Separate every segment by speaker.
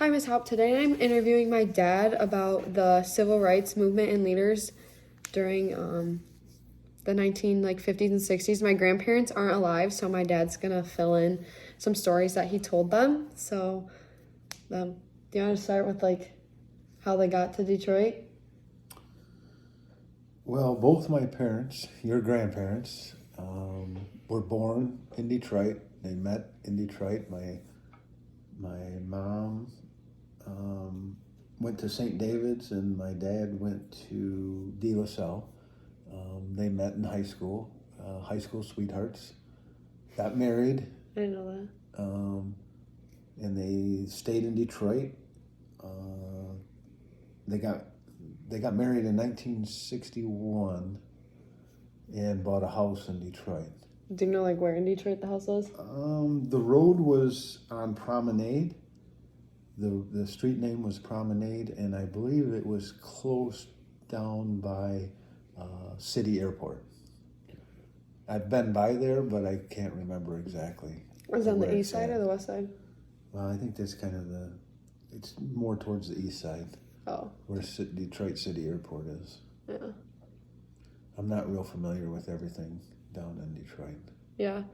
Speaker 1: Hi, Ms. Haupt. Today I'm interviewing my dad about the civil rights movement and leaders during the 50s and 60s. My grandparents aren't alive, so my dad's gonna fill in some stories that he told them. So, do you want to start with how they got to Detroit?
Speaker 2: Well, both my parents, your grandparents, were born in Detroit. They met in Detroit. My mom went to St. David's, and my dad went to De La Salle. They met in high school sweethearts. Got married,
Speaker 1: I didn't know that.
Speaker 2: and they stayed in Detroit. They got married in 1961 and bought a house in Detroit.
Speaker 1: Do you know where in Detroit the house was?
Speaker 2: The road was on Promenade. The street name was Promenade, and I believe it was close down by City Airport. I've been by there, but I can't remember exactly.
Speaker 1: Was it on the
Speaker 2: where
Speaker 1: east
Speaker 2: it's
Speaker 1: side
Speaker 2: at.
Speaker 1: or the west side?
Speaker 2: Well, I think that's kind of it's more towards the east side,
Speaker 1: Oh,
Speaker 2: where Detroit City Airport is.
Speaker 1: yeah.
Speaker 2: I'm not real familiar with everything down in Detroit.
Speaker 1: Yeah.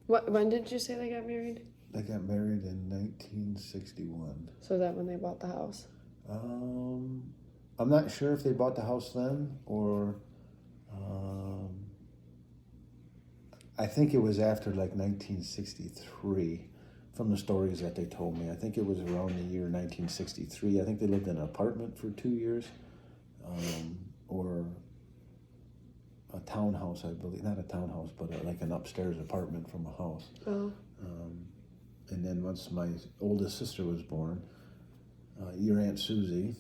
Speaker 1: When did you say they got married?
Speaker 2: They got married in 1961.
Speaker 1: So is that when they bought the house?
Speaker 2: I'm not sure if they bought the house then or I think it was after 1963 from the stories that they told me. I think it was around the year 1963. I think they lived in an apartment for 2 years or a townhouse, I believe. Not a townhouse, but like an upstairs apartment from a house.
Speaker 1: Oh.
Speaker 2: And then once my oldest sister was born, your Aunt Susie,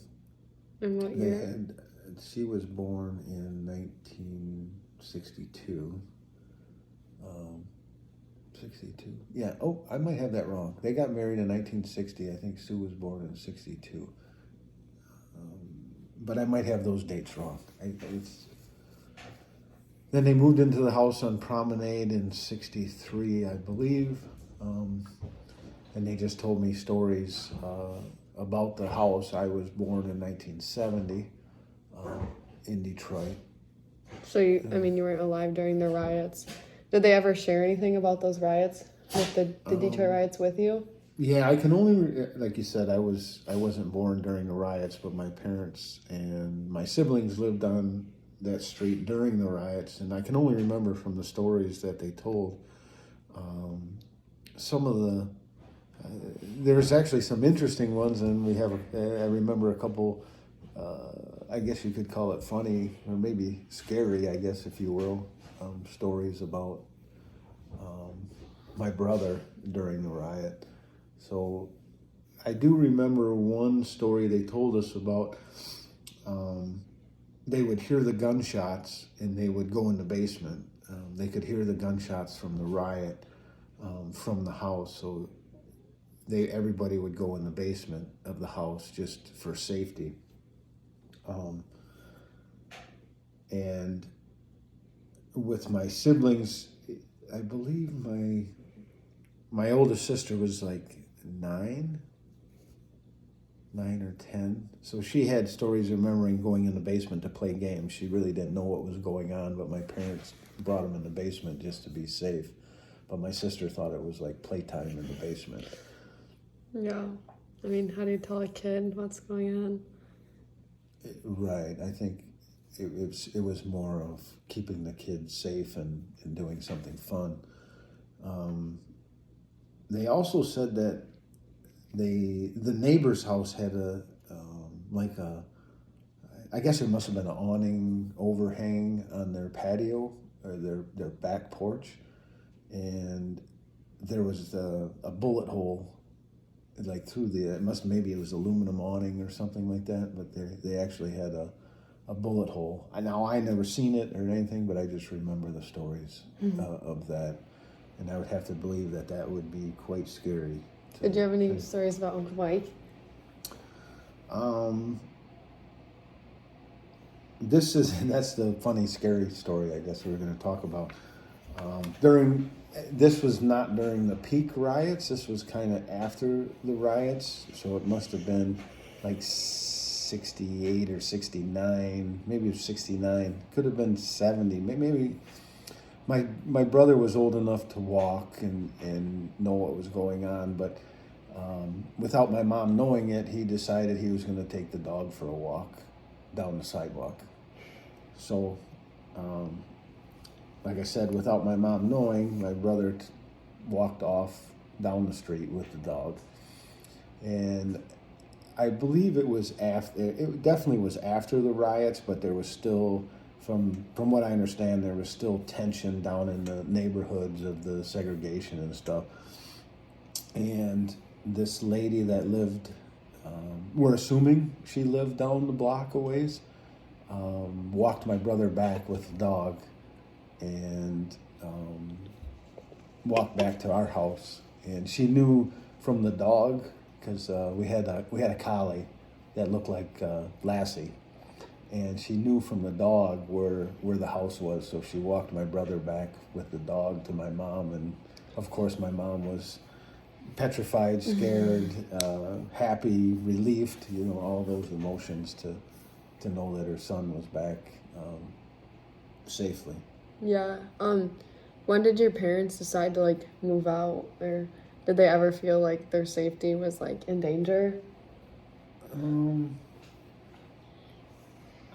Speaker 1: And what year?
Speaker 2: she was born in 1962. 62. Yeah. Oh, I might have that wrong. They got married in 1960. I think Sue was born in 62. But I might have those dates wrong. Then they moved into the house on Promenade in 63, I believe. And they just told me stories about the house. I was born in 1970 in Detroit.
Speaker 1: So you weren't alive during the riots. Did they ever share anything about those riots with the Detroit riots with you?
Speaker 2: Yeah, I can only, like you said, I wasn't born during the riots, but my parents and my siblings lived on that street during the riots, and I can only remember from the stories that they told. Some of there's actually some interesting ones, and I remember a couple. I guess you could call it funny or maybe scary, I guess, if you will, stories about my brother during the riot. So I do remember one story they told us about. They would hear the gunshots and they would go in the basement. They could hear the gunshots from the riot from the house, so everybody would go in the basement of the house just for safety. And with my siblings, I believe my oldest sister was like 9 or 10. So she had stories remembering going in the basement to play games. She really didn't know what was going on, but my parents brought them in the basement just to be safe. But my sister thought it was like playtime in the basement.
Speaker 1: Yeah. How do you tell a kid what's going on?
Speaker 2: Right. I think it was more of keeping the kids safe and doing something fun. They also said that the neighbor's house had I guess it must have been an awning overhang on their patio or their back porch, and there was a bullet hole through maybe it was aluminum awning or something like that, but they actually had a bullet hole. Now I never seen it or anything, but I just remember the stories of that, and I would have to believe that would be quite scary.
Speaker 1: Did you have any stories about Uncle Mike?
Speaker 2: That's the funny, scary story I guess we were going to talk about. During This was not during the peak riots. This was kind of after the riots, so it must have been like 68 or 69. Maybe it was 69. Could have been 70. Maybe my brother was old enough to walk and know what was going on, but without my mom knowing it, he decided he was going to take the dog for a walk down the sidewalk. So, like I said, without my mom knowing, my brother walked off down the street with the dog. And I believe it was after, it definitely was after the riots, but there was still, from what I understand, there was still tension down in the neighborhoods of the segregation and stuff. And this lady that lived, we're assuming she lived down the block a ways, walked my brother back with the dog and walked back to our house. And she knew from the dog, because we had a collie that looked like Lassie, and she knew from the dog where the house was. So she walked my brother back with the dog to my mom, and of course my mom was petrified, scared, happy, relieved. You know, all those emotions to know that her son was back safely.
Speaker 1: Yeah. When did your parents decide to like move out, or did they ever feel like their safety was like in danger?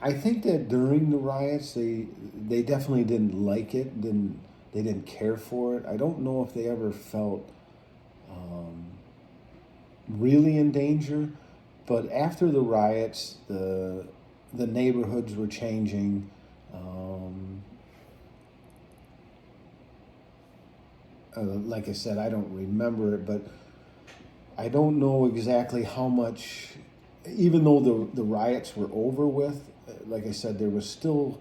Speaker 2: I think that during the riots, they definitely didn't like it. They didn't care for it. I don't know if they ever felt really in danger, but after the riots, the neighborhoods were changing. Like I said, I don't remember it, but I don't know exactly how much. Even though the riots were over with, like I said, there was still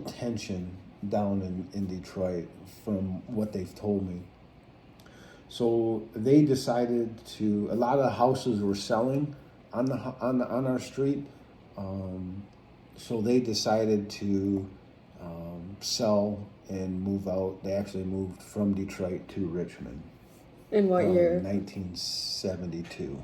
Speaker 2: tension down in Detroit from what they've told me. So they decided to. A lot of houses were selling on our street, so they decided to sell and move out. They actually moved from Detroit to Richmond.
Speaker 1: In what year?
Speaker 2: 1972.